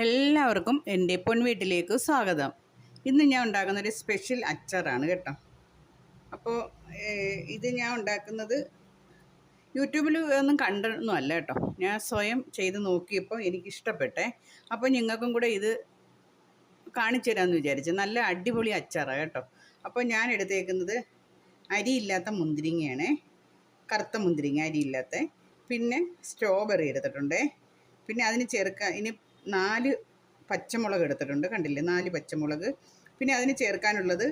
എല്ലാവർക്കും എൻ്റെ പൊൻവീട്ടിലേക്ക് സ്വാഗതം. ഇന്ന് ഞാൻ ഉണ്ടാക്കുന്നൊരു സ്പെഷ്യൽ അച്ചാറാണ് കേട്ടോ. അപ്പോൾ ഇത് ഞാൻ ഉണ്ടാക്കുന്നത് യൂട്യൂബിൽ ഒന്നും കണ്ടൊന്നും അല്ല കേട്ടോ. ഞാൻ സ്വയം ചെയ്ത് നോക്കിയപ്പോൾ എനിക്കിഷ്ടപ്പെട്ടെ. അപ്പോൾ നിങ്ങൾക്കും കൂടെ ഇത് കാണിച്ചു തരാമെന്ന് വിചാരിച്ചു. നല്ല അടിപൊളി അച്ചാറാണ് കേട്ടോ. അപ്പോൾ ഞാൻ എടുത്തേക്കുന്നത് അരിയില്ലാത്ത മുന്തിരിങ്ങയാണ്, കറുത്ത മുന്തിരിങ്ങ അരിയില്ലാത്ത. പിന്നെ സ്ട്രോബെറി എടുത്തിട്ടുണ്ട്. പിന്നെ അതിന് ചേർക്കാൻ ഇനി 4 പച്ചമുളക് എടുത്തിട്ടുണ്ട്, കണ്ടില്ലേ, 4 പച്ചമുളക്. പിന്നെ അതിന് ചേർക്കാനുള്ളത്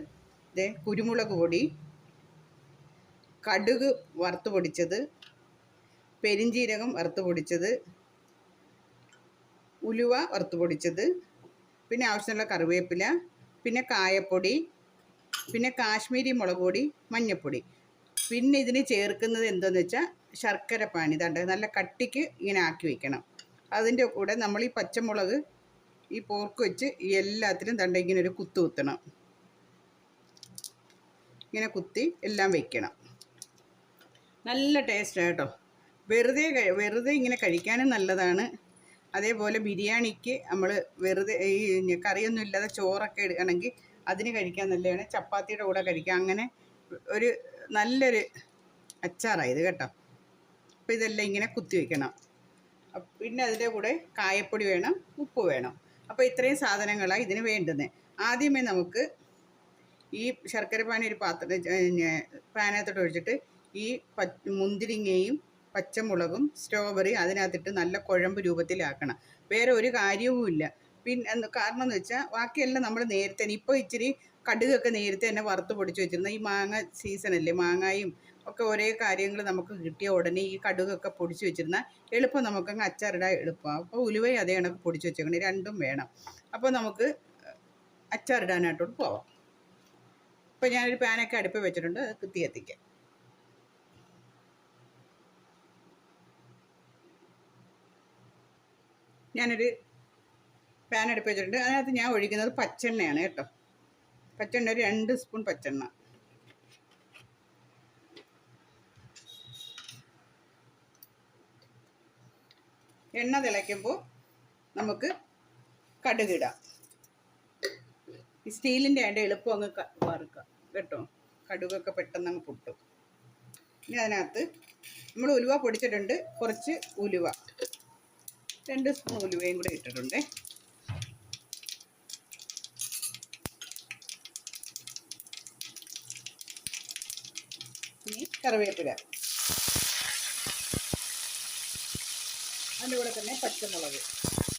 കുരുമുളക് പൊടി, കടുക് വറുത്ത് പൊടിച്ചത്, പെരിഞ്ജീരകം വറുത്ത് പൊടിച്ചത്, ഉലുവ വറുത്ത് പൊടിച്ചത്, പിന്നെ ആവശ്യമുള്ള കറിവേപ്പില, പിന്നെ കായപ്പൊടി, പിന്നെ കാശ്മീരി മുളക് പൊടി, മഞ്ഞൾപ്പൊടി. പിന്നെ ഇതിന് ചേർക്കുന്നത് എന്താണെന്ന് വെച്ചാൽ ശർക്കര പാനി. ഇതാണ്ട് നല്ല കട്ടിക്ക് ഇങ്ങനെ ആക്കി വയ്ക്കണം. അതിൻ്റെ കൂടെ നമ്മൾ ഈ പച്ചമുളക് ഈ പോർക്ക് വെച്ച് എല്ലാത്തിലും തണ്ട ഇങ്ങനെ ഒരു കുത്തു കുത്തണം. ഇങ്ങനെ കുത്തി എല്ലാം വെക്കണം. നല്ല ടേസ്റ്റ് കേട്ടോ. വെറുതെ ഇങ്ങനെ കഴിക്കാനും നല്ലതാണ്. അതേപോലെ ബിരിയാണിക്ക് നമ്മൾ വെറുതെ ഈ കറിയൊന്നും ഇല്ലാതെ ചോറൊക്കെ എടുക്കണമെങ്കിൽ അതിന് കഴിക്കാൻ നല്ലതാണ്. ചപ്പാത്തിയുടെ കൂടെ കഴിക്കാം. അങ്ങനെ ഒരു നല്ലൊരു അച്ചാറായത് കേട്ടോ. അപ്പോൾ ഇതെല്ലാം ഇങ്ങനെ കുത്തി വയ്ക്കണം. പിന്നെ അതിൻ്റെ കൂടെ കായപ്പൊടി വേണം, ഉപ്പ് വേണം. അപ്പോൾ ഇത്രയും സാധനങ്ങളാണ് ഇതിന് വേണ്ടുന്നത്. ആദ്യമേ നമുക്ക് ഈ ശർക്കര പാനി ഒരു പാനകത്തോട്ട് ഒഴിച്ചിട്ട് ഈ മുന്തിരിങ്ങയും പച്ചമുളകും സ്ട്രോബെറി അതിനകത്തിട്ട് നല്ല കുഴമ്പ് രൂപത്തിലാക്കണം. വേറെ ഒരു കാര്യവുമില്ല. പിന്നെ കാരണം എന്ന് വെച്ചാൽ ബാക്കിയെല്ലാം നമ്മൾ നേരത്തെ ഇപ്പോൾ ഇച്ചിരി കടുകൊക്കെ നേരത്തെ തന്നെ വറുത്ത് പൊടിച്ച് വെച്ചിരുന്ന ഈ മാങ്ങ സീസണല്ലേ, മാങ്ങായും ഒക്കെ ഒരേ കാര്യങ്ങൾ നമുക്ക് കിട്ടിയ ഉടനെ ഈ കടുകൊക്കെ പൊടിച്ച് വെച്ചിരുന്ന എളുപ്പം നമുക്കങ്ങ് അച്ചാറിടാൻ എളുപ്പമാണ്. അപ്പോൾ ഉലുവയും അതേ കണക്ക് പൊടിച്ച് വെച്ചേക്കണം, രണ്ടും വേണം. അപ്പോൾ നമുക്ക് അച്ചാറിടാനായിട്ടോട്ട് പോവാം. അപ്പോൾ ഞാനൊരു പാനൊക്കെ അടുപ്പ് വെച്ചിട്ടുണ്ട്, അത് കുത്തി കത്തിക്കാം. ഞാനൊരു പാൻ അടുപ്പ് വെച്ചിട്ടുണ്ട്. അതിനകത്ത് ഞാൻ ഒഴിക്കുന്നത് പച്ചെണ്ണയാണ് കേട്ടോ. പച്ചെണ്ണ ഒരു 2 സ്പൂൺ പച്ചെണ്ണ. എണ്ണ തിളയ്ക്കുമ്പോൾ നമുക്ക് കടുകിടാം. ഈ സ്റ്റീലിൻ്റെ അതിൻ്റെ എളുപ്പം അങ്ങ് വറുക്കാം കേട്ടോ. കടുകൊക്കെ പെട്ടെന്ന് അങ്ങ് പൊട്ടും. ഇനി അതിനകത്ത് നമ്മൾ ഉലുവ പൊടിച്ചിട്ടുണ്ട്, കുറച്ച് ഉലുവ, 2 സ്പൂൺ ഉലുവയും കൂടെ ഇട്ടിട്ടുണ്ട്. ഇനി കറിവേപ്പില, അതിൻ്റെ കൂടെ തന്നെ പച്ചമുളക്,